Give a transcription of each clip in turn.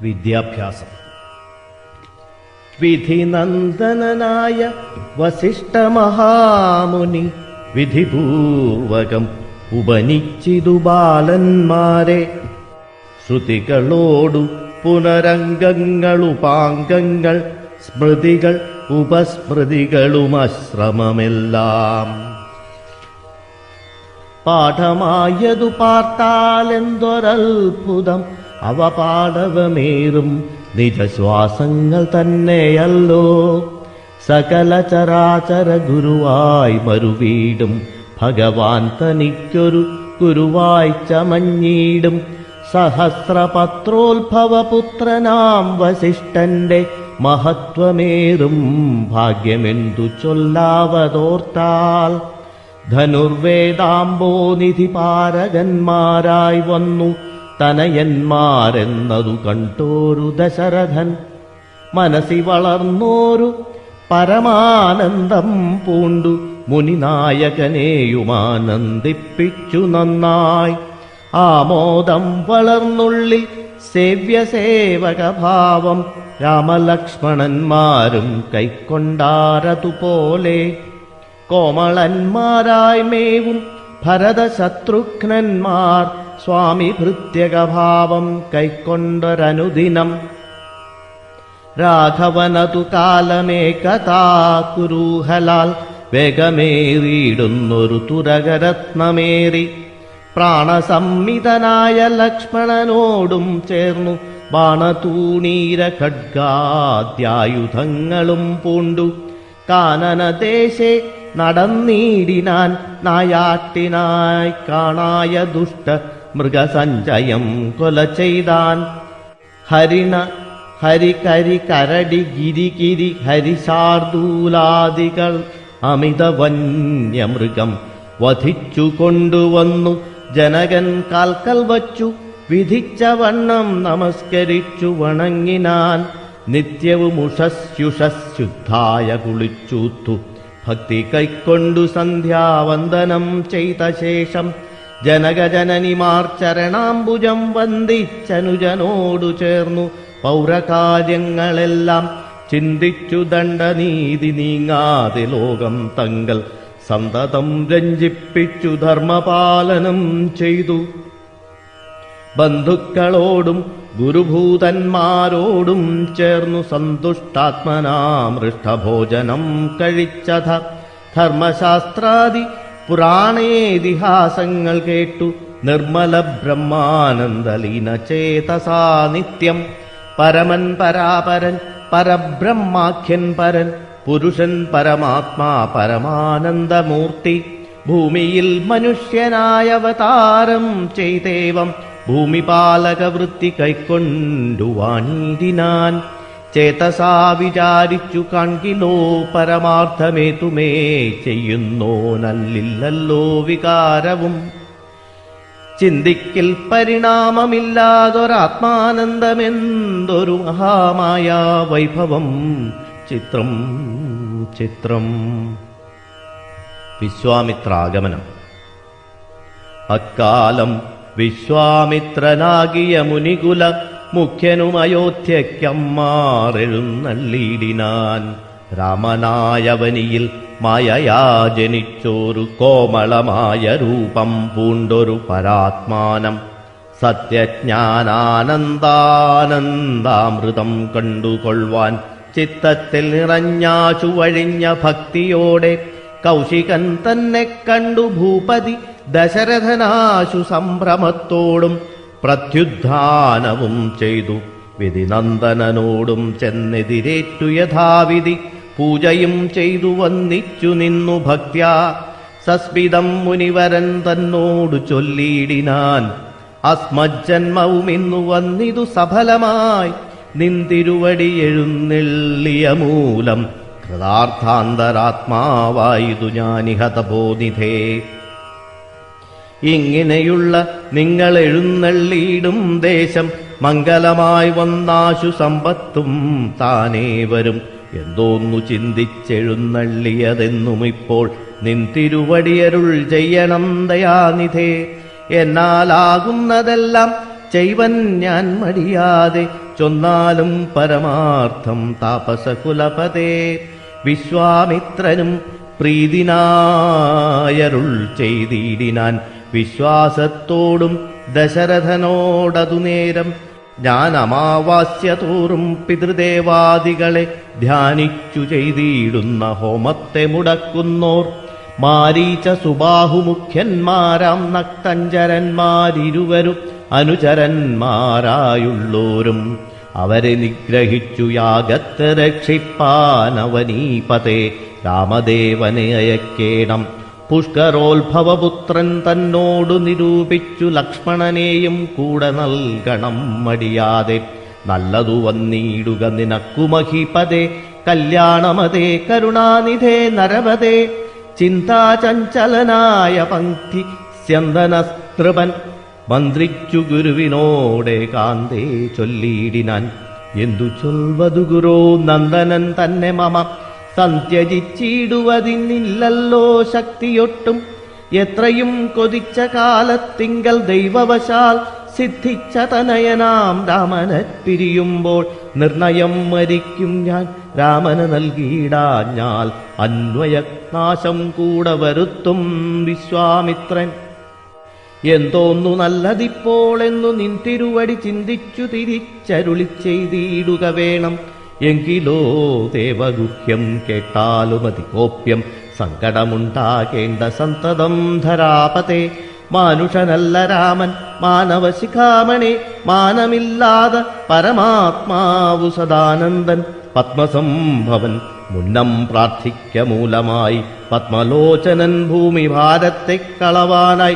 വിദ്യാഭ്യാസം. വിധിനന്ദനനായ വസിഷ്ഠമഹാമുനി വിധിപൂർവകം ഉപനിച്ചിതു ബാലന്മാരെ. ശ്രുതികളോടു പുനരംഗങ്ങളുപാംഗങ്ങൾ സ്മൃതികൾ ഉപസ്മൃതികളുമശ്രമമെല്ലാം പാഠമായതു പാർത്താലെന്തൊരത്ഭുതം. അവ പാടവമേറും നിജശ്വാസങ്ങൾ തന്നെയല്ലോ. സകല ചരാചര ഗുരുവായി മരുവീടും ഭഗവാൻ തനിക്കൊരു ഗുരുവായി ചമഞ്ഞീടും. സഹസ്രപത്രോത്ഭവപുത്രനാം വസിഷ്ഠന്റെ മഹത്വമേറും ഭാഗ്യമെന്തു ചൊല്ലാവതോർത്താൽ. ധനുർവേദാംബോനിധി പാരകന്മാരായി വന്നു തനയന്മാരെന്നതു കണ്ടോരു ദശരഥൻ. മനസ്സി വളർന്നോരു പരമാനന്ദം പൂണ്ടു മുനിനായകനെയുമാനന്ദിപ്പിച്ചു നന്നായി. ആമോദം വളർന്നുള്ളിൽ സേവ്യസേവകഭാവം രാമലക്ഷ്മണന്മാരും കൈക്കൊണ്ടാരതുപോലെ. കോമളന്മാരായി മേവും ഭരതശത്രുഘ്നന്മാർ സ്വാമി ഭൃത്യകഭാവം കൈക്കൊണ്ടൊരനുദിനം. രാഘവനതു കാലമേകഥാ കുരൂഹലാൽ വേഗമേറിയിടുന്നൊരു തുരകരത്നമേറി. പ്രാണസംമിതനായ ലക്ഷ്മണനോടും ചേർന്നു ബാണതൂണീര ഖഡ്ഗാദ്യായുധങ്ങളും പൂണ്ടു കാനനദേശേ നടന്നീടിനാൻ. നായാട്ടിനായി കാണായ ദുഷ്ട മൃഗസഞ്ചയം കൊല ചെയ്താൻ. ഹരിണ ഹരികരി കരടി ഗിരിഗിരി ഹരിശാർദൂലാദികൾ അമിത വന്യമൃഗം വധിച്ചു കൊണ്ടുവന്നു. ജനകൻ കാൽക്കൽ വച്ചു വിധിച്ച വണ്ണം നമസ്കരിച്ചു വണങ്ങിനാൻ. നിത്യവും ഉഷസ്യുഷശുദ്ധായ കുളിച്ചൂത്തു ഭക്തി കൈക്കൊണ്ടു സന്ധ്യാവന്ദനം ചെയ്ത ശേഷം ജനകജനനിമാർ ചരണാംബുജം വന്ദിച്ചനുജനോടു ചേർന്നു പൗരകാര്യങ്ങളെല്ലാം ചിന്തിച്ചു ദണ്ഡനീതി നീങ്ങാതെ ലോകം തങ്ങൾ സന്തതം രഞ്ജിപ്പിച്ചു ധർമ്മപാലനം ചെയ്തു. ബന്ധുക്കളോടും ഗുരുഭൂതന്മാരോടും ചേർന്നു സന്തുഷ്ടാത്മനാമൃഷ്ടഭോജനം കഴിച്ചഥ. ധർമ്മശാസ്ത്രാദി പുരാണേതിഹാസങ്ങൾ കേട്ടു നിർമ്മല ബ്രഹ്മാനന്ദലീന ചേതസാ നിത്യം. പരമൻ പരാപരൻ പരബ്രഹ്മാഖ്യൻ പരൻ പുരുഷൻ പരമാത്മാ പരമാനന്ദമൂർത്തി. ഭൂമിയിൽ മനുഷ്യനായവതാരം ചെയ്തേവം ഭൂമിപാലകവൃത്തി കൈക്കൊണ്ടു വാണിടിനാൻ. ചേതസാ വിചാരിച്ചു കാൺകിലോ പരമാർത്ഥമേതുമേ ചെയ്യുന്നോനല്ലില്ലല്ലോ വികാരവും. ചിന്തിക്കിൽ പരിണാമമില്ലാതൊരാത്മാനന്ദമെന്തൊരു മഹാമായ വൈഭവം. ചിത്രം ചിത്രം. വിശ്വാമിത്രാഗമനം. അക്കാലം വിശ്വാമിത്രനാകിയ മുനികുല മുഖ്യനും അയോധ്യയ്ക്കമ്മാറെഴുന്നള്ളിയിടിനാൻ. രാമനായവനിയിൽ മായയാ ജനിച്ചോരു കോമളമായ രൂപം പൂണ്ടൊരു പരാത്മാനം. സത്യജ്ഞാനാനന്ദാനന്ദാമൃതം കണ്ടുകൊള്ളുവാൻ ചിത്തത്തിൽ നിറഞ്ഞാശു വഴിഞ്ഞ ഭക്തിയോടെ കൗശികൻ തന്നെ കണ്ടു ഭൂപതി ദശരഥനാശു സംഭ്രമത്തോടും പ്രത്യുദ്ധാനവും ചെയ്തു. വിധിനന്ദനനോടും ചെന്നെതിരേറ്റു യഥാവിധി പൂജയും ചെയ്തു വന്നിച്ചു നിന്നു ഭക്ത്യാ. സസ്മിതം മുനിവരൻ തന്നോടു ചൊല്ലിയിടിനാൻ. അസ്മജ്ജന്മവും ഇന്നു വന്നിതു സഫലമായി നിന്തിരുവടി എഴുന്നള്ളിയ മൂലം. കൃതാർത്ഥാന്തരാത്മാവായതു ഞാനിഹതബോധിധേ. ഇങ്ങനെയുള്ള നിങ്ങൾ എഴുന്നള്ളിയിടും ദേശം മംഗലമായി വന്നാശു സമ്പത്തും താനേ വരും. എന്തോന്നു ചിന്തിച്ചെഴുന്നള്ളിയതെന്നും ഇപ്പോൾ നിൻ തിരുവടിയരുൾ ചെയ്യണം ദയാനിധേ. എന്നാലാകുന്നതെല്ലാം ചെയ്വൻ ഞാൻ മടിയാതെ ചൊന്നാലും പരമാർത്ഥം താപസകുലപതേ. വിശ്വാമിത്രനും പ്രീതിനായരുൾ ചെയ്തിടിനാൻ വിശ്വാസത്തോടും ദശരഥനോടതു നേരം. ഞാൻ അമാവാസ്യ തോറും പിതൃദേവാദികളെ ധ്യാനിച്ചു ചെയ്തിടുന്ന ഹോമത്തെ മുടക്കുന്നോർ മാരീച സുബാഹുമുഖ്യന്മാരാം നക്തഞ്ചരന്മാരിരുവരും അനുചരന്മാരായുള്ളോരും അവരെ നിഗ്രഹിച്ചു യാഗത്തെ രക്ഷിപ്പാനവനീപതേ രാമദേവനെ അയക്കേണം. പുഷ്കരോത്ഭവപുത്രൻ തന്നോടു നിരൂപിച്ചു ലക്ഷ്മണനെയും കൂടെ നൽകണം മടിയാതെ. നല്ലതു വന്നിടുക നിനക്കു മഹിപതേ കല്യാണമതേ കരുണാനിധേ നരവതേ. ചിന്താചഞ്ചലനായ പങ്ക്തി സ്യന്ദനസ്തൃപൻ മന്ത്രിച്ചു ഗുരുവിനോടെ കാന്തേ ചൊല്ലിയിടിനാൻ. എന്തു ചൊൽവതു ഗുരോ നന്ദനൻ തന്നെ മമ സന്ത്യജിച്ചിടുവതിനില്ലല്ലോ ശക്തിയൊട്ടും. എത്രയും കൊതിച്ച കാലത്തിങ്കൽ ദൈവവശാൽ സിദ്ധിച്ച തനയനാം രാമനെ പിരിയുമ്പോൾ നിർണയം മരിക്കും ഞാൻ രാമന് നൽകിയിടാഞ്ഞാൽ അന്വയനാശം കൂടെ വരുത്തും വിശ്വാമിത്രൻ. എന്തോന്നു നല്ലതിപ്പോൾ എന്നു നിൻ തിരുവടി ചിന്തിച്ചു തിരിച്ചരുളി ചെയ്തിടുക വേണം. എങ്കിലോ ദേവഗുഹ്യം കേട്ടാലുമതി കോപ്യം സങ്കടമുണ്ടാകേണ്ട സന്തതം ധരാപതേ. മാനുഷനല്ല രാമൻ മാനവശിഖാമണി മാനമില്ലാതെ പരമാത്മാവു സദാനന്ദൻ പത്മസംഭവൻ മുന്നം പ്രാർത്ഥിക്ക മൂലമായി പത്മലോചനൻ ഭൂമി ഭാരത്തെ കളവാനായി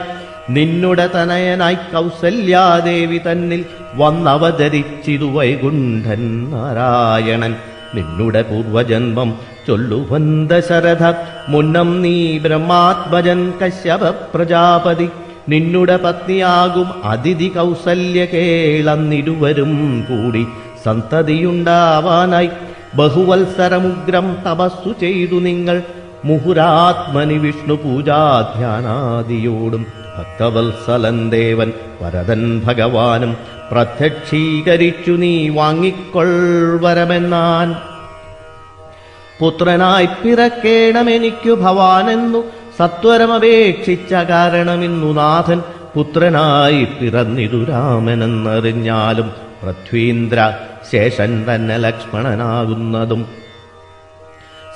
നിന്നുടെ തനയനായി കൗസല്യാദേവി തന്നിൽ വന്നവതരിച്ചിതു വൈകുണ്ഠൻ നാരായണൻ. നിന്നുടെ പൂർവജന്മം ചൊല്ലുവൻ ദശരഥ മുന്നം നീ ബ്രഹ്മാത്മജൻ കശ്യപ പ്രജാപതി. നിന്നുടെ പത്നിയാകും അതിഥി കൗസല്യ കേളന്നിരുവരും കൂടി സന്തതിയുണ്ടാവാനായി ബഹുവത്സരമുഗ്രം തപസ്സു ചെയ്തു നിങ്ങൾ മുഹുരാത്മനി വിഷ്ണു പൂജാധ്യാനാദിയോടും. ഭക്തവത്സലൻ ദേവൻ വരദൻ ഭഗവാനും പ്രത്യക്ഷീകരിച്ചു നീ വാങ്ങിക്കൊൾവരമെന്നാൻ. പുത്രനായി പിറക്കേണമെനിക്കു ഭവാനെന്നു സത്വരമപേക്ഷിച്ച കാരണമിന്നു നാഥൻ പുത്രനായി പിറന്നിതു രാമനെന്നറിഞ്ഞാലും പൃഥ്വീന്ദ്ര ശേഷൻ തന്നെ ലക്ഷ്മണനാകുന്നതും.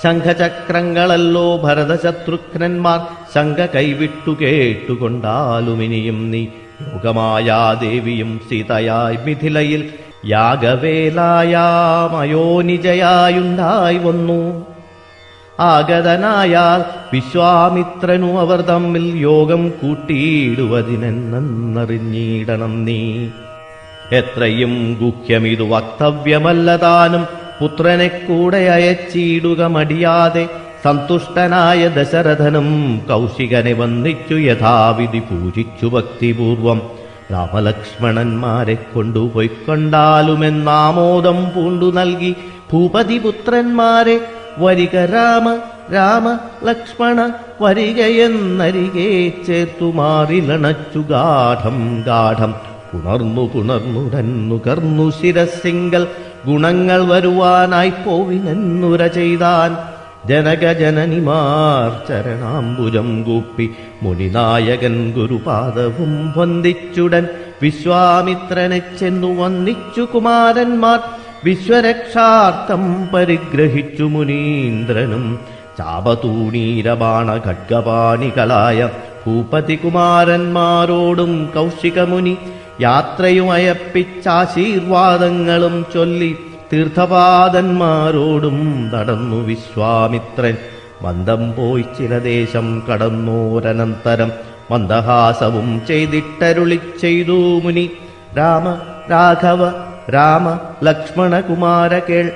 ശംഖചക്രങ്ങളല്ലോ ഭരതശത്രുഘ്നന്മാർ ശങ്ക കൈവിട്ടു കേട്ടുകൊണ്ടാലുമിനിയും നീ യോഗമായാദേവിയും സീതയായി മിഥിലയിൽ യാഗവേലായാമയോനിജയായുണ്ടായി വന്നു. ആഗതനായാൽ വിശ്വാമിത്രനു അവർ തമ്മിൽ യോഗം കൂട്ടിയിടുവതിനെന്നറിഞ്ഞിടണം നീ. എത്രയും ഗുഹ്യമിതു വക്തവ്യമല്ലതാനും പുത്രനെ കൂടെ അയച്ചിടുക മടിയാതെ. സന്തുഷ്ടനായ ദശരഥനും കൗശികനെ വന്ദിച്ചു യഥാവിധി പൂജിച്ചു ഭക്തിപൂർവം. രാമലക്ഷ്മണന്മാരെ കൊണ്ടുപോയിക്കൊണ്ടാലുമെന്നാമോദം പൂണ്ടു നൽകി ഭൂപതിപുത്രന്മാരെ. വരിക രാമ രാമ ലക്ഷ്മണ വരികയെന്നരികെ ചേർത്തു മാറിലണച്ചു ഗാഠം ഗാഠം. പുണർന്നുടൻ നുകർന്നു ശിരസിങ്കൽ ഗുണങ്ങൾ വരുവാനായി പോവിനെന്നുര ചെയ്താൻ. ജനകജനനിമാർ ചരണാംബുജം കൂപ്പി മുനിനായകൻ ഗുരുപാദവും വന്ദിച്ചുടൻ വിശ്വാമിത്രനെ ചെന്നു വന്ദിച്ചു കുമാരന്മാർ. വിശ്വരക്ഷാർത്ഥം പരിഗ്രഹിച്ചു മുനീന്ദ്രനും ചാപതൂണീരബാണ ഖഡ്ഗപാണികളായ ഭൂപതികുമാരന്മാരോടും കൗശികമുനി യാത്രയുമയപ്പിച്ചാശീർവാദങ്ങളും ചൊല്ലി തീർത്ഥപാദന്മാരോടും നടന്നു വിശ്വാമിത്രൻ. മന്ദം പോയി ചില ദേശം കടന്നോരനന്തരം മന്ദഹാസവും ചെയ്തിട്ടരുളി ചെയ്തു മുനി. രാമ രാഘവ രാമ ലക്ഷ്മണ കുമാര കേൾ.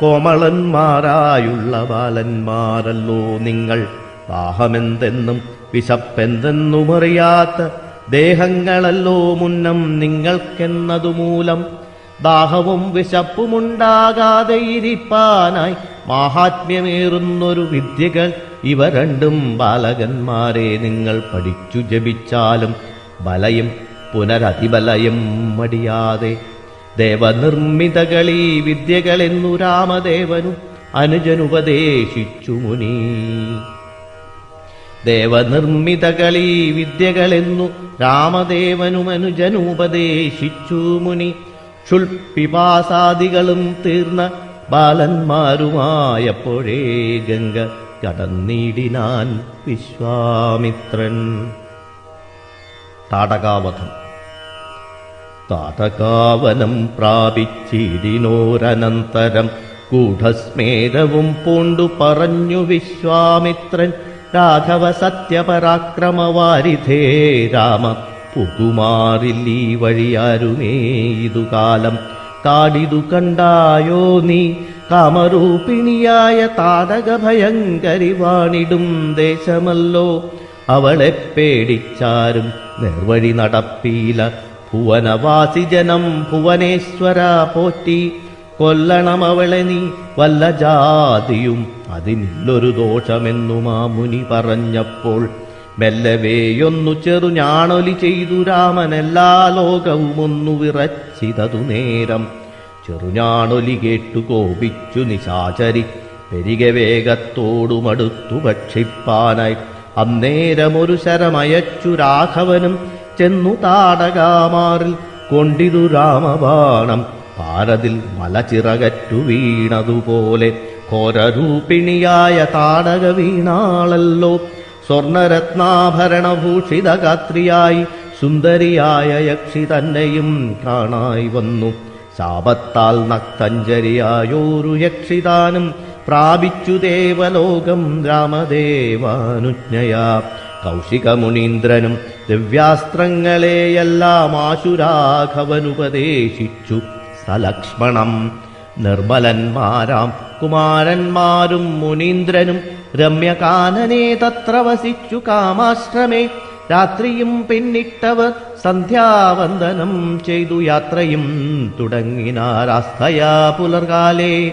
കോമളന്മാരായുള്ള ബാലന്മാരല്ലോ നിങ്ങൾ. ദാഹമെന്തെന്നും വിശപ്പെന്തെന്നുമറിയാത്ത ദേഹങ്ങളല്ലോ മുന്നം നിങ്ങൾക്കെന്നതുമൂലം. ദാഹവും വിശപ്പുമുണ്ടാകാതെ ഇരിപ്പാനായി മാഹാത്മ്യമേറുന്നൊരു വിദ്യകൾ ഇവ രണ്ടും ബാലകന്മാരെ നിങ്ങൾ പഠിച്ചു ജപിച്ചാലും ബലയും പുനരതിബലയും മടിയാതെ. ദേവനിർമ്മിതകളീ വിദ്യകളെന്നു രാമദേവനു അനുജനുപദേശിച്ചു മുനി. ദേവനിർമ്മിതകളീ വിദ്യകളെന്നു രാമദേവനുമനുജനുപദേശിച്ചു മുനി. ക്ഷുൽപിപാസാദികളും തീർന്ന ബാലന്മാരുമായപ്പോഴേ ഗംഗ കടന്നിടിനാൻ വിശ്വാമിത്രൻ. താടകാവധം. താടകാവനം പ്രാപിച്ചിടിനോരനന്തരം ഗൂഢസ്മേരവും പൂണ്ടു പറഞ്ഞു വിശ്വാമിത്രൻ. രാഘവ സത്യപരാക്രമവാരിധേ രാമ, പുകുമാറില്ലീ വഴിയാരുമേ ഇതുകാലം. കാടിതു കണ്ടായോ നീ കാമരൂപിണിയായ താടക ഭയങ്കരി വാണിടും ദേശമല്ലോ. അവളെ പേടിച്ചാരും നിർവഴി നടപ്പീല. ഭുവനവാസി ജനം ഭുവനേശ്വര പോറ്റി. കൊല്ലണം അവളെ നീ വല്ല ജാതിയും അതിനില്ലൊരു ദോഷമെന്നു മാമുനി പറഞ്ഞപ്പോൾ മെല്ലവേയൊന്നു ചെറുഞാണൊലി ചെയ്തു രാമൻ. എല്ലാ ലോകവും ഒന്നു വിറച്ചിതതു നേരം. ചെറുഞാണൊലി കേട്ടു കോപിച്ചു നിശാചരി പെരികെ വേഗത്തോടുമടുത്തു ഭക്ഷിപ്പാനായി. അന്നേരമൊരു ശരമയച്ചു രാഘവനും ചെന്നു താടകാമാറിൽ കൊണ്ടിതു രാമബാണം. പാരതിൽ മലചിറകറ്റു വീണതുപോലെ ഘോരരൂപിണിയായ താടക വീണാളല്ലോ. സ്വർണരത്നാഭരണഭൂഷിത ഗാത്രിയായി സുന്ദരിയായ യക്ഷി തന്നെയും കാണായി വന്നു. ശാപത്താൽ നക്തഞ്ജരിയായോരു യക്ഷിതാനും പ്രാപിച്ചു ദേവലോകം രാമദേവാനുജ്ഞയാ. കൗശികമുനീന്ദ്രനും ദിവ്യാസ്ത്രങ്ങളെയെല്ലാം ആശുരാഘവനുപദേശിച്ചു സലക്ഷ്മണം. നിർമ്മലന്മാരാം കുമാരന്മാരും മുനീന്ദ്രനും രമ്യകാനനെ തത്ര വസിച്ചു കാമാശ്രമേ. രാത്രിയും പിന്നിട്ടവർ സന്ധ്യാവന്ദനം ചെയ്തു യാത്രയും തുടങ്ങിനാരാസ്ഥയാ പുലർകാലേ.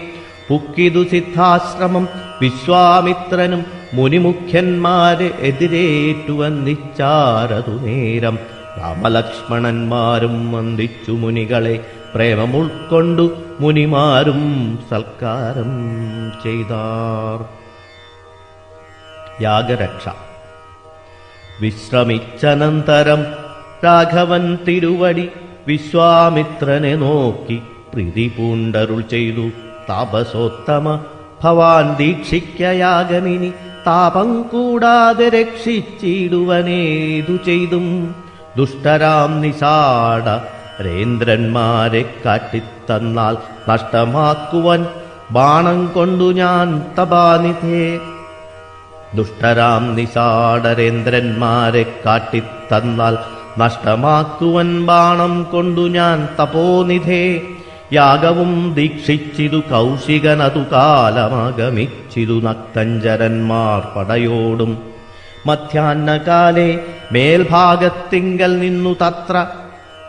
പുക്കിതു സിദ്ധാശ്രമം വിശ്വാമിത്രനും മുനിമുഖ്യന്മാരെ എതിരേറ്റു വന്നിച്ചാരതു നേരം. രാമലക്ഷ്മണന്മാരും വന്ദിച്ചു മുനികളെ പ്രേമമുൾക്കൊണ്ടു മുനിമാരും സൽക്കാരം ചെയ്താർ. യാഗരക്ഷ. വിശ്രമിച്ചനന്തരം രാഘവൻ തിരുവടി വിശ്വാമിത്രനെ നോക്കി പ്രീതി പൂണ്ടരുൾ ചെയ്തു. താപസോത്തമ ഭവാൻ ദീക്ഷിക്കയാഗമിനി താപം കൂടാതെ രക്ഷിച്ചിടുവനേതു ചെയ്തും. ദുഷ്ടരാം നിശാട രേന്ദ്രന്മാരെ കാട്ടിത്തന്നാൽ നഷ്ടമാക്കുവാൻ ബാണം കൊണ്ടു ഞാൻ തപാനിധേ. ദുഷ്ടരാം നിശാടരേന്ദ്രന്മാരെ കാട്ടിത്തന്നാൽ നഷ്ടമാക്കുവൻ ബാണം കൊണ്ടു ഞാൻ തപോനിധേ. യാഗവും ദീക്ഷിച്ചിതു കൗശികനതു കാലമഗമിച്ചിതു നക്തഞ്ചരന്മാർ പടയോടും. മധ്യാഹ്നകാലേ മേൽഭാഗത്തിങ്കൽ നിന്നു തത്ര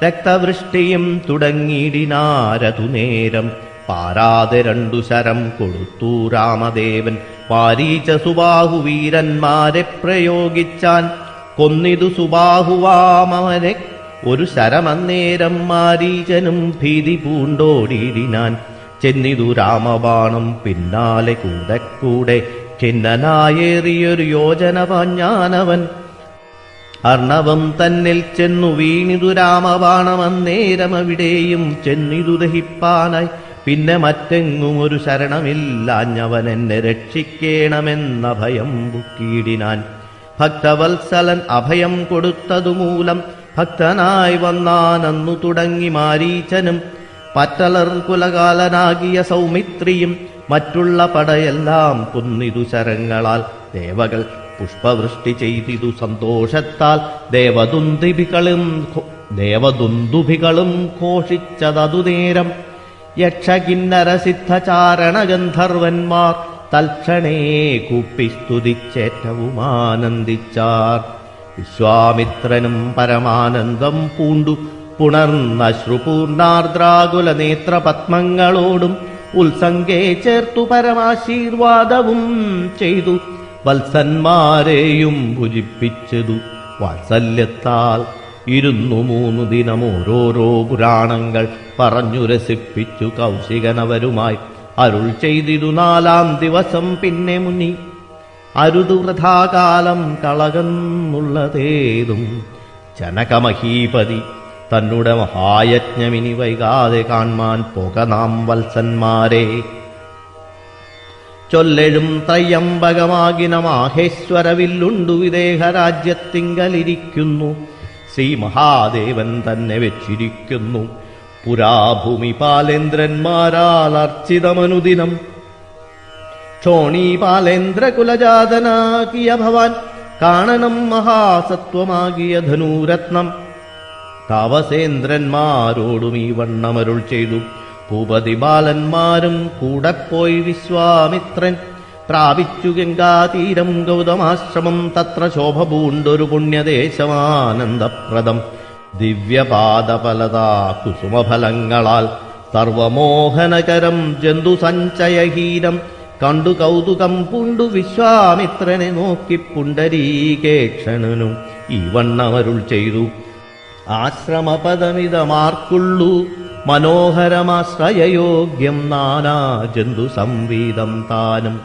രക്തവൃഷ്ടിയും തുടങ്ങിയിടിനാരതു നേരം. പാരാതെ രണ്ടു ശരം കൊടുത്തു രാമദേവൻ. വാരീച സുബാഹു വീരന്മാരെ പ്രയോഗിച്ചാൻ. കൊന്നിതു സുബാഹുവാമവനെ ഒരു ശരമന്നേരം. മാരീചനും ഭീതി പൂണ്ടോടിയിടിനാൻ. ചെന്നിതു രാമബാണം പിന്നാലെ കൂടെ കൂടെ. ഖിന്നനായേറിയൊരു യോജന പാഞ്ഞാനവൻ. അർണവം തന്നിൽ ചെന്നു വീണിതു രാമബാണമന്നേരം. അവിടെയും ചെന്നിതു ദഹിപ്പാനായി. പിന്നെ മറ്റെങ്ങും ഒരു ശരണമില്ലാഞ്ഞവൻ എന്നെ രക്ഷിക്കേണമെന്ന ഭയം ബുക്കിയിടിനാൻ. ഭക്തവത്സലൻ അഭയം കൊടുത്തതുമൂലം ഭക്തനായി വന്നാനന്നു തുടങ്ങി മാരീചനും. പറ്റലർ കുലകാലനാകിയ സൗമിത്രിയും മറ്റുള്ള പടയെല്ലാം കുന്നിതു ശരങ്ങളാൽ. ദേവകൾ പുഷ്പവൃഷ്ടി ചെയ്തിതു സന്തോഷത്താൽ. ദേവദുന്ദുഭികളും ഘോഷിച്ചതതു നേരം. യക്ഷകിന്നര സിദ്ധചാരണ ഗന്ധർവന്മാർ തൽക്ഷണേ കൂപ്പിസ്തുതിച്ചേറ്റവും ആനന്ദിച്ചാർ. വിശ്വാമിത്രനും പരമാനന്ദം പൂണ്ടു പുണർന്ന ശ്രുപൂർണാർദ്രാകുല നേത്രപത്മങ്ങളോടും ഉത്സംഗേ ചേർത്തു പരമാശീർവാദവും ചെയ്തു. വത്സന്മാരെയും ഭുജിപ്പിച്ചതു വാത്സല്യത്താൽ. 3 ദിനം ഓരോരോ പുരാണങ്ങൾ പറഞ്ഞു രസിപ്പിച്ചു കൗശികനവരുമായി അരുൾ ചെയ്തിരു 4-ാം ദിവസം പിന്നെ മുനി അരുതു വൃഥാകാലം കളകന്നുള്ളതേതും ജനകമഹീപതി തന്നുടെ മഹായജ്ഞമിനി വൈകാതെ കാൺമാൻ പോക നാം വത്സന്മാരെ. ചൊല്ലെഴും ത്രയംബകമാകിന മാഹേശ്വരവില്ലുണ്ടു വിദേഹരാജ്യത്തിങ്കലിരിക്കുന്നു. ശ്രീ മഹാദേവൻ തന്നെ വെച്ചിരിക്കുന്നു. പുരാഭൂമി പാലേന്ദ്രന്മാരാൽ അർച്ചിതമനുദിനം ക്ഷോണീപാലേന്ദ്രകുലജാതനാകിയ ഭവാൻ കാണണം മഹാസത്വമാകിയ ധനൂരത്നം. താപസേന്ദ്രന്മാരോടും ഈ വണ്ണമരുൾ ചെയ്തു. ഭൂപതി ബാലന്മാരും കൂടെ പോയി വിശ്വാമിത്രൻ പ്രാപിച്ചു ഗംഗാതീരം ഗൗതമാശ്രമം. തത്ര ശോഭ പൂണ്ടൊരു പുണ്യദേശമാനന്ദപ്രദം ദിവ്യപാദഫലതാ കുസുമഫലങ്ങളാൽ സർവമോഹനകരം ജന്തുസഞ്ചയഹീനം കണ്ടു കൗതുകം പൂണ്ടു വിശ്വാമിത്രനെ നോക്കി പുണ്ടരീകേക്ഷണനും ഈ വണ്ണമരുൾ ചെയ്തു. ആശ്രമപദമിതമാർക്കുള്ളൂ മനോഹരമാശ്രയയോഗ്യം നാനാ ജന്തു സംവീതം താനും.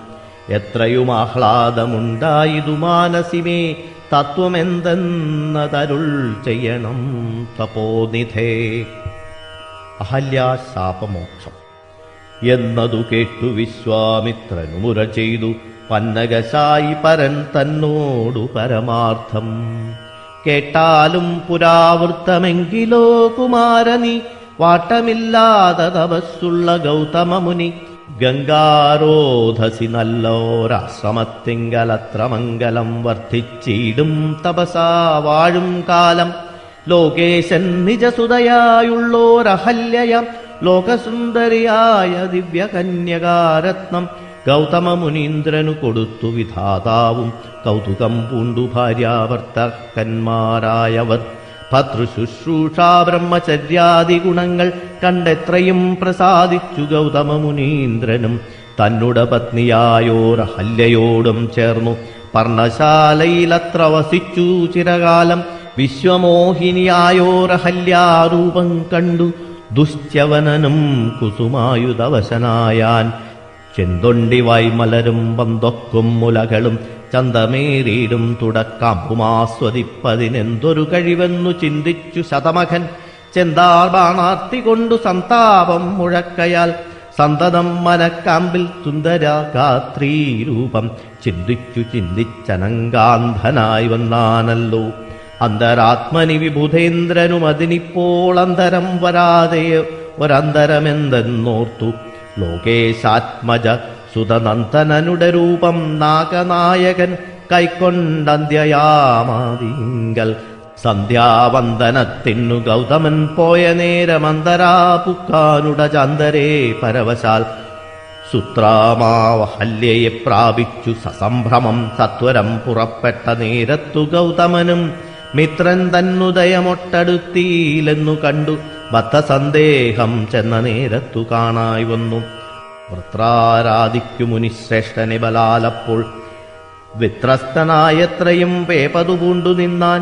എത്രയും ആഹ്ലാദമുണ്ടായിതു മാനസിമേ തത്വമെന്തെന്നതരുൾ ചെയ്യണം തപോനിധേ. അഹല്യാശാപമോക്ഷം എന്നതു കേട്ടു വിശ്വാമിത്രനു മുര ചെയ്തു. പന്നകശായി പരൻ തന്നോടു പരമാർത്ഥം കേട്ടാലും പുരാവൃത്തമെങ്കിലോ കുമാരനീ വാട്ടമില്ലാതെ തപസ്സുള്ള ഗൗതമമുനി. ഗംഗാരോധസി നല്ലോരാശ്രമത്തിങ്കലത്ര മംഗലം വർദ്ധിച്ചിടും തപസാ വാഴും കാലം. ലോകേശൻ നിജസുതയായുള്ളോരഹല്യയാം ലോകസുന്ദരിയായ ദിവ്യകന്യകാരത്നം ഗൗതമമുനീന്ദ്രനു കൊടുത്തു വിധാതാവും. കൗതുകം പൂണ്ടു ഭാര്യാഭർത്തക്കന്മാരായവർ ഭർതൃശുശ്രൂഷാ ബ്രഹ്മചര്യാദി ഗുണങ്ങൾ കണ്ടെത്രയും പ്രസാദിച്ചു ഗൗതമമുനീന്ദ്രനും. തന്നുടെ പത്നിയായോരഹല്യയോടും ചേർന്നു പർണശാലയിലത്ര വസിച്ചു ചിരകാലം. വിശ്വമോഹിനിയായോരഹല്യാരൂപം കണ്ടു ദുശ്യവനനും കുസുമായുധവശനായാൻ. ചെന്തൊണ്ടി വായ്മലരും പന്തൊക്കും മുലകളും ചന്തമേറിയിടും തുടക്കാമ്പുമാസ്വദിപ്പതിനെന്തൊരു കഴിവെന്നു ചിന്തിച്ചു ശതമഖൻ. ചെന്താർ ബാണാർത്തി കൊണ്ടു സന്താപം മുഴക്കയാൽ സന്തതം മനക്കാമ്പിൽ സുന്ദരാഗാത്രീരൂപം ചിന്തിച്ചു ചിന്തിച്ചനങ്കാന്ധനായി വന്നാനല്ലോ. അന്തരാത്മനി വിബുധേന്ദ്രനും അതിനിപ്പോൾ അന്തരം വരാതെ ഒരന്തരമെന്തെന്നോർത്തു. ലോകേശാത്മജ സുതനന്ദനനുടെ രൂപം നാഗനായകൻ കൈക്കൊണ്ടന്ത്യയാമാതിങ്കൽ. സന്ധ്യാവന്ദനത്തിനു ഗൗതമൻ പോയ നേരമന്തരാപുക്കാനുട ചാന്തരേ പരവശാൽ സുത്രാമാവഹല്യയെ പ്രാപിച്ചു സസംഭ്രമം. സത്വരം പുറപ്പെട്ട നേരത്തു ഗൗതമനും മിത്രൻ തന്നുദയമൊട്ടടുത്തിയിലെന്നു കണ്ടു. ബദ്ധസന്ദേഹം ചെന്ന നേരത്തു കാണായി വന്നു. വൃത്രാരാധിക്കു മുനിശ്രേഷ്ഠനെ ബലാലപ്പോൾ വിത്രസ്തനായത്രയും വേപതുപൂണ്ടു നിന്നാൻ.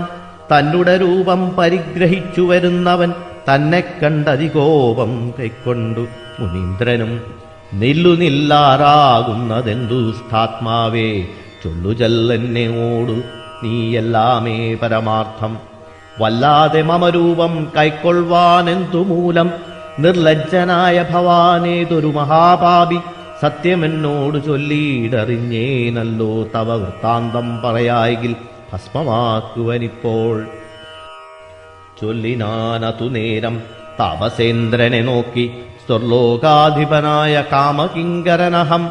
തന്നുടെ രൂപം പരിഗ്രഹിച്ചു വരുന്നവൻ തന്നെ കണ്ടതികോപം കൈക്കൊണ്ടു മുനീന്ദ്രനും. നില്ലുനില്ലാറാകുന്നതെന്തു ദുഷ്ടാത്മാവേ ചൊല്ലുചെല്ലെന്നെ ഓടു നീയെല്ലാമേ പരമാർത്ഥം. വല്ലാതെ മമരൂപം കൈക്കൊള്ളുവാനെന്തു മൂലം നിർലജ്ജനായ ഭവാനേതൊരു മഹാപാപി. സത്യമെന്നോട് ചൊല്ലിയിടറിഞ്ഞേനല്ലോ തവ വൃത്താന്തം പറയായെങ്കിൽ ഭസ്മമാക്കുവനിപ്പോൾ. ചൊല്ലിനാനതു നേരം താപസേന്ദ്രനെ നോക്കി സ്വർലോകാധിപനായ കാമകിങ്കരനഹം.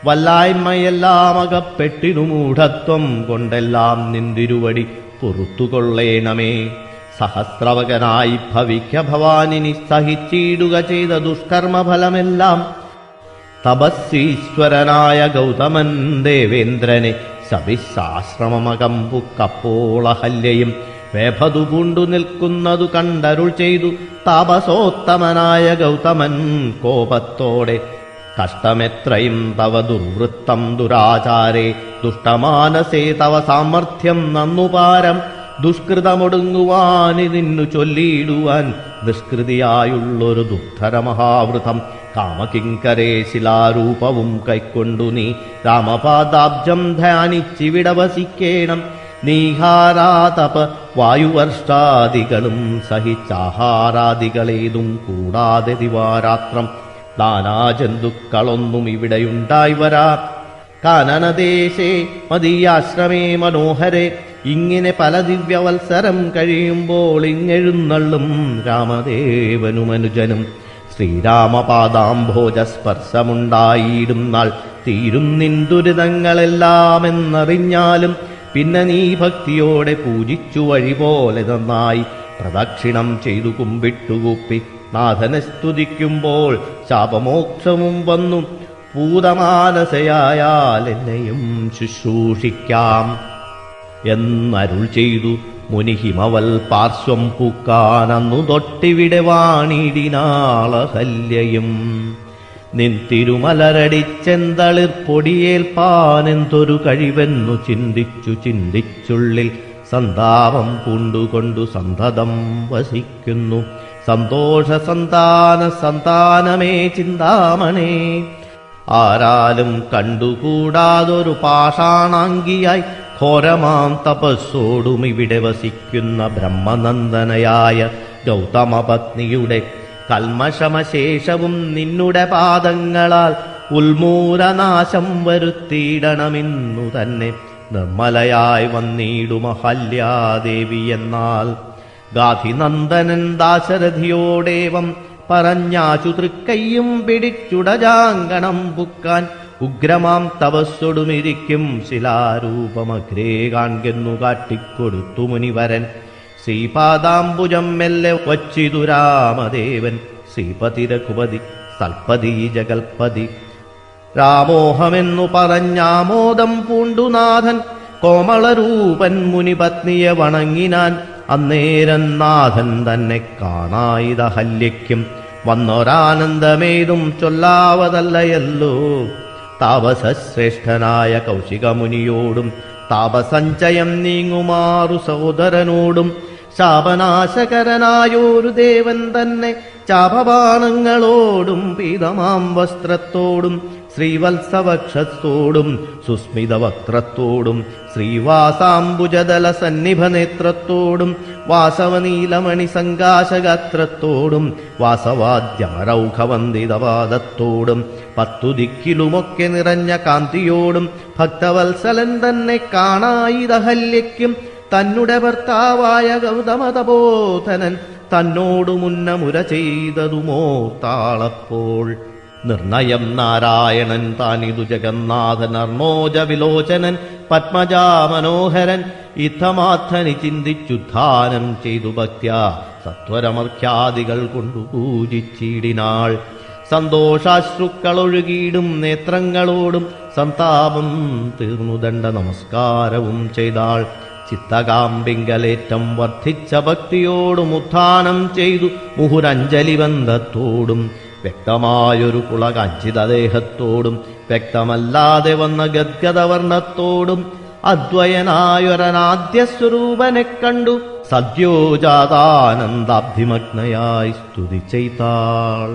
വല്ലായ്മയെല്ലാം അകപ്പെട്ടിനു മൂഢത്വം കൊണ്ടെല്ലാം നിന്തിരുവടി പൊറുത്തുകൊള്ളേണമേ. സഹസ്രവകനായി ഭവിക്ക ഭവാനിനി സഹിച്ചിടുക ചെയ്ത ദുഷ്കർമ്മഫലമെല്ലാം. തപസ്വീശ്വരനായ ഗൗതമൻ ദേവേന്ദ്രനെ സവിശാശ്രമമകമ്പുക്കപ്പോളഹല്യയും വേഭതു പൂണ്ടു നിൽക്കുന്നതു കണ്ടരുൾ ചെയ്തു. താപസോത്തമനായ ഗൗതമൻ കോപത്തോടെ കഷ്ടമെത്രയും തവ ദുർവൃത്തം ദുരാചാരേ ദുഷ്ടമാനസേ തവ സാമർഥ്യം നന്നുപാരം. ദുഷ്കൃതമൊടുങ്ങുവാനിതിന്നു ചൊല്ലിയിടുവാൻ നിഷ്കൃതിയായുള്ളൊരു ദുർധരമഹാവൃതം കാമകിങ്കരേ ശിലാരൂപവും കൈക്കൊണ്ടു നീ രാമപാദാബ്ജം ധ്യാനിച്ചിവിട വസിക്കേണം. നീഹാരാതപ വായുവർഷാദികളും സഹിച്ചാഹാരാദികളേതും കൂടാതെ ദിവാരാത്രം നാനാജന്തുക്കളൊന്നും ഇവിടെയുണ്ടായി വരാ. കാനനദേശേ മദീയാശ്രമേ മനോഹരെ ഇങ്ങനെ പല ദിവ്യവത്സരം കഴിയുമ്പോൾ ഇങ്ങെഴുന്നള്ളും രാമദേവനുമനുജനും ശ്രീരാമപാദാംഭോജസ്പർശമുണ്ടായിടും നാൾ തീരും നിൻ ദുരിതങ്ങളെല്ലാം എന്നറിഞ്ഞാലും പിന്നെ നീ ഭക്തിയോടെ പൂജിച്ചു വഴിപോലെ നന്നായി പ്രദക്ഷിണം ചെയ്തു കുമ്പിട്ടുകൂപ്പി നാഥനെ സ്തുതിക്കുമ്പോൾ ശാപമോക്ഷവും വന്നു പൂതമാനസയായാൽ എന്നെയും ശുശ്രൂഷിക്കാം എന്നരുൾ ചെയ്തു മുനിഹിമവൽ പാർശ്വം പൂക്കാനന്നു തൊട്ടിവിടെ വാണിടിനാളഹല്യയും. നിൻ തിരുമലരടിച്ചെന്തളിർ പൊടിയേൽപ്പാനെന്തൊരു കഴിവെന്നു ചിന്തിച്ചുള്ളിൽ സന്താപം പൂണ്ടുകൊണ്ടു സന്തതം വസിക്കുന്നു. സന്തോഷ സന്താനമേ ചിന്താമണേ, ആരാലും കണ്ടുകൂടാതൊരു പാഷാണാംഗിയായി ഘോരമാം തപസ്സോടും ഇവിടെ വസിക്കുന്ന ബ്രഹ്മനന്ദനയായ ഗൗതമപത്നിയുടെ കൽമഷമശേഷവും നിന്നുടെ പാദങ്ങളാൽ ഉന്മൂലനാശം വരുത്തിയിടണമെന്നു തന്നെ നിർമ്മലയായി വന്നിടും അഹല്യാദേവി. എന്നാൽ ഗാധിനന്ദനൻ ദാശരഥിയോടേവം പറഞ്ഞാചു തൃക്കയ്യും പിടിച്ചുടജാങ്കണം പുക്കാൻ ഉഗ്രമാം തപസ്സൊടുമിരിക്കും ശിലാരൂപമഗ്രേ കാൺകെന്നു കാട്ടിക്കൊടുത്തു മുനിവരൻ. ശ്രീപാദാംബുജം മെല്ലെ വച്ചിതു രാമദേവൻ ശ്രീപതി രഘുപതി സൽപതി ജഗൽപതി. രാമോഹമെന്നു പറഞ്ഞാമോദം പൂണ്ടുനാഥൻ കോമളരൂപൻ മുനിപത്നിയെ വണങ്ങിനാൻ. അന്നേരം നാഥൻ തന്നെ കാണായിതഹല്യയ്ക്കും വന്നൊരാനന്ദമേതും ചൊല്ലാവതല്ലയല്ലോ. താപസശ്രേഷ്ഠനായ കൗശികമുനിയോടും താപസഞ്ചയം നീങ്ങുമാറു സഹോദരനോടും ശാപനാശകരനായോരു ദേവൻ തന്നെ ചാപബാണങ്ങളോടും പീതമാം വസ്ത്രത്തോടും ശ്രീവത്സവക്ഷത്തോടും സുസ്മിതവക്ത്രത്തോടും ശ്രീവാസാംബുജദല സന്നിഭനേത്രത്തോടും വാസവനീലമണി സങ്കാശഗാത്രത്തോടും വാസവാദ്യമരൗഘവന്ദിതപാദത്തോടും 10 ദിക്കിലുമൊക്കെ നിറഞ്ഞ കാന്തിയോടും ഭക്തവത്സലൻ തന്നെ കാണായിതഹല്യയ്ക്കും തന്നുടെ ഭർത്താവായ ഗൗതമതപോധനൻ തന്നോടു മുന്നമുര ചെയ്തതുമോ താളപ്പോൾ. നിർണയം നാരായണൻ താനിതു ജഗന്നാഥൻ അർണോജ വിലോചനൻ പത്മജാമനോഹരൻ ഇത്തമാർത്ഥനി ചിന്തിച്ചുദ്ധാനം ചെയ്തു ഭക്ത്യാ സത്വരമർഖ്യാദികൾ കൊണ്ടു പൂജിച്ചിടിനാൾ. സന്തോഷാശ്രുക്കളൊഴുകിയിടും നേത്രങ്ങളോടും സന്താപം തീർന്നു ദണ്ഡ നമസ്കാരവും ചെയ്താൾ. ചിത്തകാമ്പിങ്കലേറ്റം വർദ്ധിച്ച ഭക്തിയോടും ഉത്ഥാനം ചെയ്തു മുഹുരഞ്ജലി ബന്ധത്തോടും വ്യക്തമായൊരു പുളകാഞ്ചിതദേഹത്തോടും വ്യക്തമല്ലാതെ വന്ന ഗദ്ഗദവർണ്ണത്തോടും അദ്വയനായൊരനാദ്യസ്വരൂപനെ കണ്ടു സദ്യോജാതാനന്ദാബ്ധിമഗ്നയായി സ്തുതി ചെയ്താൾ.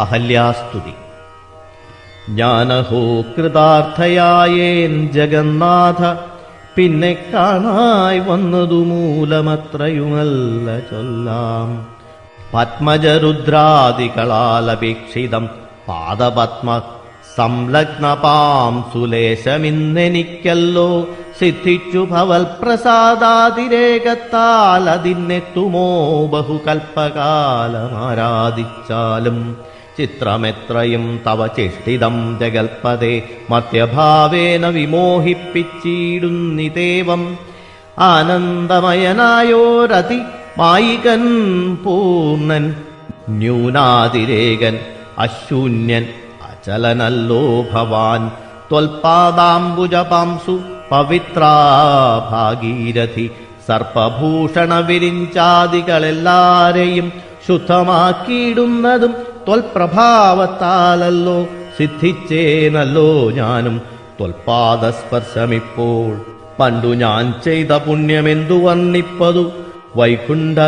അഹല്യാസ്തുതി. ജ്ഞാനഹോ കൃതാർത്ഥയായേൻ ജഗന്നാഥ, പിന്നെ കാണായി വന്നതു മൂലമത്രയുമല്ല ചൊല്ലാം. പത്മജരുദ്രാദികളാലപേക്ഷിതം പാദപത്മ സംലഗ്നപാം സുലേശമിന്നെനിക്കല്ലോ സിദ്ധിച്ചു ഭവൽ പ്രസാദാതിരേകത്താൽ അതിനെത്തുമോ ബഹുകൽപ്പകാലമാരാധിച്ചാലും. ചിത്രമെത്രയും തവ ചേഷ്ടിതം ജഗൽപദേ മധ്യഭാവേന വിമോഹിപ്പിച്ചിടുന്നിതേവം. ആനന്ദമയനായോരതി മായികൻ പൂർണ്ണൻ ന്യൂനാതിരേകൻ അശൂന്യൻ അചലനല്ലോ ഭവാൻ. ത്വൽപാദാംബുജപാംസു പവിത്രാ ഭാഗീരഥി സർപ്പഭൂഷണ വിരിഞ്ചാദികളെല്ലാരെയും ശുദ്ധമാക്കിയിടുന്നതും ത്വൽപ്രഭാവത്താലല്ലോ. സിദ്ധിച്ചേനല്ലോ ഞാനും ത്വൽപാദസ്പർശമിപ്പോൾ പണ്ടു ഞാൻ ചെയ്ത പുണ്യമെന്തു വർണ്ണിപ്പതു വൈകുണ്ഠ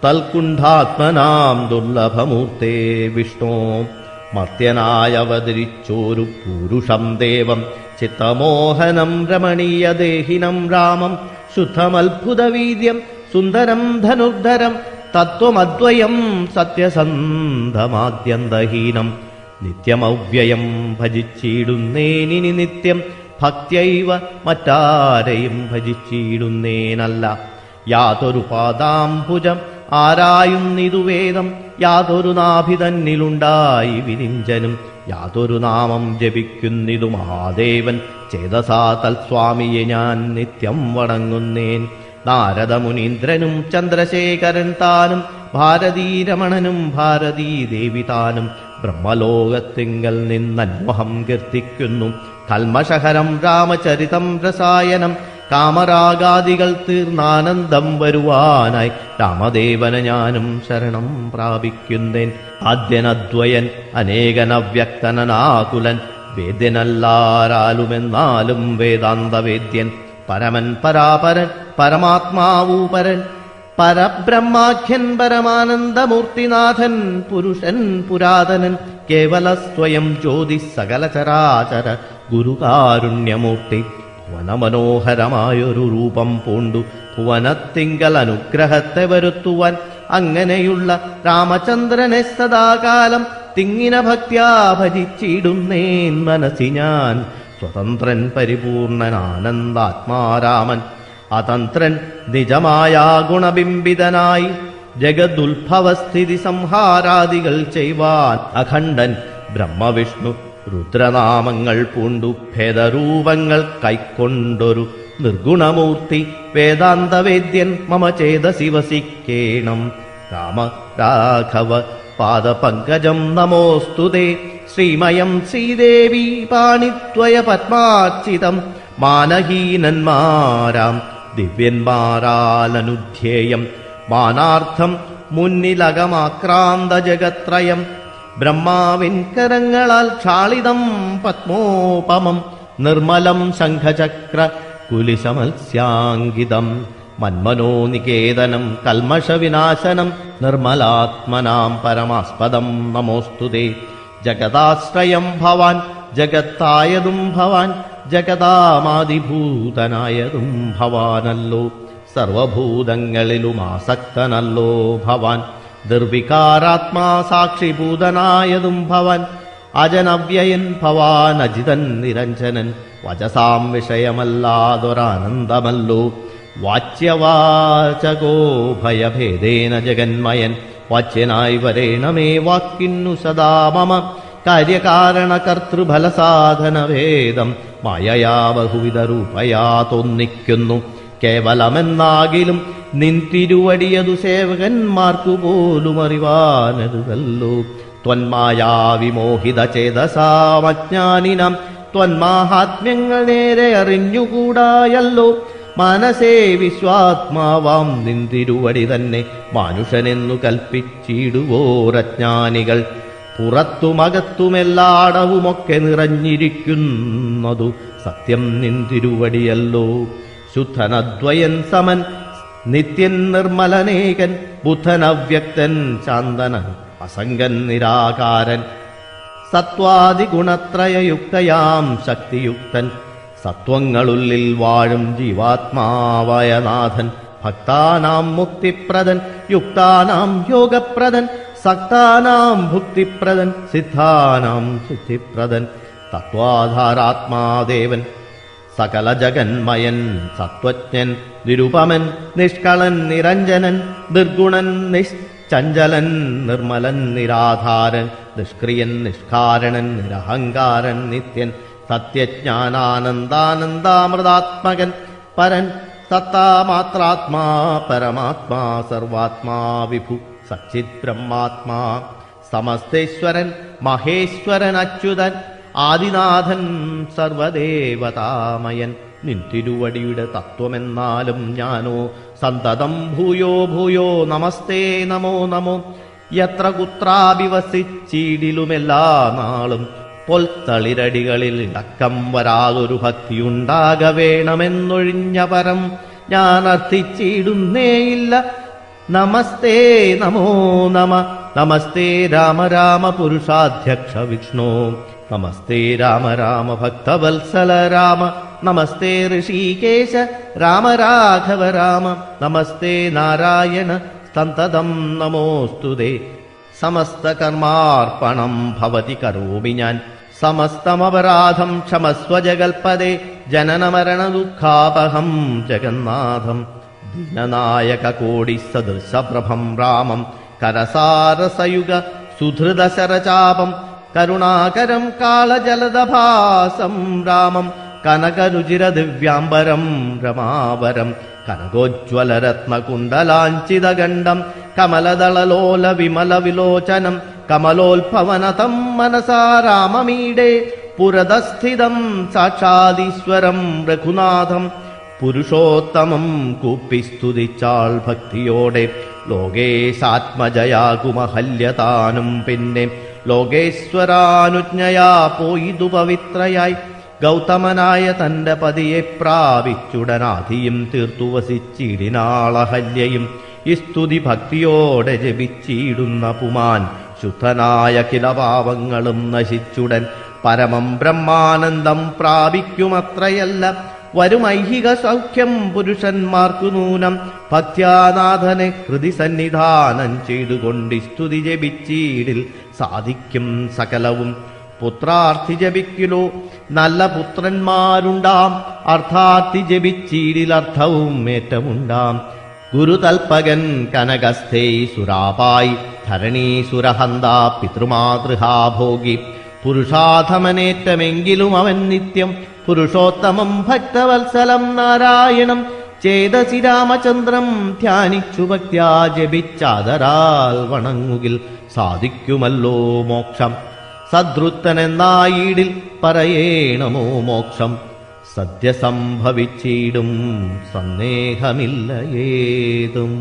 തൽകുണ്ഠാത്മനാം ദുർലഭമൂർത്തേ വിഷ്ണോ മർത്യനായവതരിച്ചോരു പൂരുഷം ദേവം ചിത്തമോഹനം രമണീയദേഹിനം രാമം ശുദ്ധമത്ഭുതവീര്യം സുന്ദരം ധനുർധരം തത്വമദ്വയം സത്യസന്ധമാദ്യന്തഹീനം നിത്യമവ്യയം ഭജിച്ചിടുന്നേനിനി നിത്യം ഭക്ത്യൈവ മറ്റാരെയും ഭജിച്ചിടുന്നേനല്ല യാതൊരു പാദാംബുജം ആരായുന്നിതു വേദം യാതൊരു നാഭിതന്നിലുണ്ടായി വിരിഞ്ചനും യാതൊരു നാമം ജപിക്കുന്നിതു മഹാദേവൻ ചേതസാ തൽസ്വാമിയെ ഞാൻ നിത്യം വണങ്ങുന്നേൻ നാരദമുനീന്ദ്രനും ചന്ദ്രശേഖരൻ താനും ഭാരതീരമണനും ഭാരതീദേവി താനും ബ്രഹ്മലോകത്തിങ്കൽ നിന്നന്വഹം കീർത്തിക്കുന്നു കൽമഷഹരം രാമചരിതം രസായനം കാമരാഗാദികൾ തീർന്നാനന്ദം വരുവാനായി രാമദേവന ഞാനും ശരണം പ്രാപിക്കുന്നേൻ ആദ്യനദ്വയൻ അനേകനവ്യക്തനാകുലൻ വേദ്യനല്ലാരാലുമെന്നാലും വേദാന്തവേദ്യൻ പരമൻ പരാപരൻ പരമാത്മാവൂപരൻ പരബ്രഹ്മാഖ്യൻ പരമാനന്ദമൂർത്തിനാഥൻ പുരുഷൻ പുരാതനൻ കേവല സ്വയം ജ്യോതി സകല ചരാചര ഗുരുകാരുണ്യമൂർത്തി ഭുവനമനോഹരമായൊരു രൂപം പൂണ്ടു ഭുവനത്തിങ്കൽ അനുഗ്രഹത്തെ വരുത്തുവാൻ അങ്ങനെയുള്ള രാമചന്ദ്രനെ സദാകാലം തിങ്ങിന ഭക്ത്യാ ഭജിച്ചിടുന്നേൻ മനസ്സി ഞാൻ സ്വതന്ത്രൻ പരിപൂർണനാനന്ദാത്മാരാമൻ അതന്ത്രൻ നിജമായ ഗുണബിംബിതനായി ജഗദുത്ഭവസ്ഥിതി സംഹാരാദികൾ ചെയ്വാൻ അഖണ്ഡൻ ബ്രഹ്മവിഷ്ണു രുദ്രനാമങ്ങൾ പൂണ്ടു ഭേദരൂപങ്ങൾ കൈക്കൊണ്ടൊരു നിർഗുണമൂർത്തി വേദാന്തവേദ്യൻ മമ ചേതസി വസിക്കേണം രാമ രാഘവ പാദപങ്കജം നമോസ്തുതേ ശ്രീമയം ശ്രീദേവി പാണിത്വയ പത്മാർച്ചിതം മാനഹീനന്മാരാം ദിവ്യന്മാരാലനുധ്യേയം മാനാർത്ഥം മുന്നിലകമാക്രാന്ത ജഗത്രയം ബ്രഹ്മാവിൻ കരങ്ങളാൽ ക്ഷാളിതം പത്മോപമം നിർമ്മലം ശംഖചക്ര കുലിശമത്സ്യാങ്കിതം മന്മനോനികേതനം കൽമഷവിനാശനം നിർമ്മലാത്മനാം പരമാസ്പദം നമോസ്തുതേ ജഗദാശ്രയം ഭവാൻ ജഗത്തായതും ഭവാൻ ജഗദാമാദിഭൂതനായതും ഭവാനല്ലോ സർവഭൂതങ്ങളിലും ആസക്തനല്ലോ ഭവാൻ നിർവികാരാത്മാ സാക്ഷിഭൂതനായതും ഭവാൻ അജനവ്യയൻ ഭവാൻ അജിതൻ നിരഞ്ജനൻ വചസാം വിഷയമല്ലാതൊരാനന്ദമല്ലോ വാച്യവാചകോ ഭയഭേദേന ജഗന്മയൻ വാച്യനായി വരേണമേ വാക്കിന്നു സദാ മമ കാര്യകാരണ കർത്തൃഫലസാധനഭേദം മായയാ ബഹുവിധ രൂപയാ തോന്നിക്കുന്നു കേവലമെന്നാകിലും നിൻ തിരുവടിയതു സേവകന്മാർക്കു പോലും അറിവാനരുതല്ലോ ത്വന്മായാ വിമോഹിത ചേതസാമജ്ഞാനിനം ത്വന്മാഹാത്മ്യങ്ങൾ നേരെ അറിഞ്ഞുകൂടായല്ലോ മനസേ വിശ്വാത്മാവാം നിൻ തിരുവടി തന്നെ മാനുഷനെന്നു കൽപ്പിച്ചിടുവോരജ്ഞാനികൾ പുറത്തുമകത്തുമെല്ലാടവുമൊക്കെ നിറഞ്ഞിരിക്കുന്നതു സത്യം നിൻ തിരുവടിയല്ലോ ശുദ്ധനദ്വയൻ സമൻ നിത്യൻ നിർമ്മലനേകൻ ബുദ്ധനവ്യക്തൻ ശാന്തനൻ അസംഗൻ നിരാകാരൻ സത്വാദിഗുണത്രയയുക്തയാം ശക്തിയുക്തൻ സത്വങ്ങളുള്ളിൽ വാഴും ജീവാത്മാവായ നാഥൻ ഭക്താനാം മുക്തിപ്രദൻ യുക്താനാം യോഗപ്രദൻ സക്താനാം ഭുക്തിപ്രദൻ സിദ്ധാനാം സിദ്ധിപ്രദൻ തത്വാധാരാത്മാദേവൻ സകല ജഗന്മയൻ സത്വജ്ഞൻ നിരുപമൻ നിഷ്കളൻ നിരഞ്ജനൻ നിർഗുണൻ നിശ്ചഞ്ചലൻ നിർമ്മലൻ നിരാധാരൻ നിഷ്ക്രിയൻ നിഷ്കാരണൻ നിരഹങ്കാരൻ നിത്യൻ സത്യജ്ഞാനാനന്ദാനന്ദാമൃതാത്മകൻ പരൻ സത്താമാത്രാത്മാ പരമാത്മാ സർവാത്മാ വിഭു സച്ചിത് ബ്രഹ്മാത്മാ സമസ്തേശ്വരൻ മഹേശ്വരൻ അച്യുതൻ ആദിനാഥൻ സർവദേവതാമയൻ നിൻ തിരുവടിയുടെ തത്വമെന്നാലും ഞാനോ സന്തതം ഭൂയോ ഭൂയോ നമസ്തേ നമോ നമോ യത്ര കുത്രാഭിവസിച്ചിടിലുമെല്ലാ നാളും പൊൽത്തളിരടികളിൽ ഇടക്കം വരാതൊരു ഭക്തിയുണ്ടാക വേണമെന്നൊഴിഞ്ഞ പരം ഞാൻ അർത്ഥിച്ചിടുന്നേയില്ല. നമസ്തേ നമോ നമ. നമസ്തേ രാമ രാമ പുരുഷാധ്യക്ഷ വിഷ്ണു. നമസ്തേ രാമ രാമ ഭക്തവത്സല രാമ. നമസ്തേ ഋഷികേശ രാമ രാഘവ രാമ. നമസ്തേ നാരായണ സന്തതം നമോസ്തുതേ. സമസ്തകർമാർപ്പണം ഭവതി കരോമി ഞാൻ. സമസ്തമപരാധം ക്ഷമസ്വ ജഗൽപദേ. ജനനമരണ ദുഃഖാപഹം ജഗന്നാഥം. ദീനനായക കോടി സദൃശപ്രഭം രാമം. കരസാരസയുഗ സുധൃതശരചാപം. കരുണാകരം കാളജലദഭാസം രാമം. കനകരുചിര ദിവ്യാംബരം രമാവരം. കനകോജ്വലരത്നകുണ്ടലാഞ്ചിതഗണ്ഡം. കമലദളലോല വിമല വിലോചനം. കമലോത്ഭവനതം മനസാ രാമമീഡേ. പുരതസ്ഥിതം സാക്ഷാദീശ്വരം രഘുനാഥം. പുരുഷോത്തമം കൂപ്പിസ്തുതിച്ചാൾ ഭക്തിയോടെ. ലോകേശാത്മജയാകുമഹല്യതാനും പിന്നെ ലോകേശ്വരാനുജ്ഞയാ പോയിതു പവിത്രയായി. ഗൗതമനായ തന്റെ പതിയെ പ്രാപിച്ചുടനാധിയും തീർത്തു വസിച്ചിടിനാളഹല്യയും. ഈ സ്തുതി ഭക്തിയോടെ ജപിച്ചിടുന്ന പുമാൻ ശുദ്ധനായ കില പാവങ്ങളും നശിച്ചുടൻ പരമം ബ്രഹ്മാനന്ദം പ്രാപിക്കുമത്രയല്ല. വരുമൈഹിക സൗഖ്യം പുരുഷന്മാർക്കു നൂനം. ഭക്ത്യാനാഥനെ ഹൃദി സന്നിധാനം ചെയ്തുകൊണ്ട് സ്തുതി ജപിച്ചീടിൽ സാധിക്കും സകലവും. പുത്രാർത്ഥി ജപിക്കിലോ നല്ല പുത്രന്മാരുണ്ടാം. അർത്ഥാർത്ഥി ജപിച്ചീടിൽ അർത്ഥവും ഏറ്റമുണ്ടാം. ഗുരുതൽപകൻ കനകസ്ഥേ സുരാപായി. ധരണീസുരഹന്ത പിതൃമാതൃഹാഭോഗി. പുരുഷാധമനേറ്റമെങ്കിലും അവൻ നിത്യം. പുരുഷോത്തമം ഭക്തവത്സലം നാരായണം. ചേതസി രാമചന്ദ്രം ധ്യാനിച്ചു ഭക്ത്യാ ജപിച്ചാദരാൽ വണങ്ങുകിൽ സാധിക്കുമല്ലോ മോക്ഷം. സദ്രുത്തനെന്നായിടിൽ പറയേണമോ മോക്ഷം. സദ്യ സംഭവിച്ചിടും സന്ദേഹമില്ല ഏതും.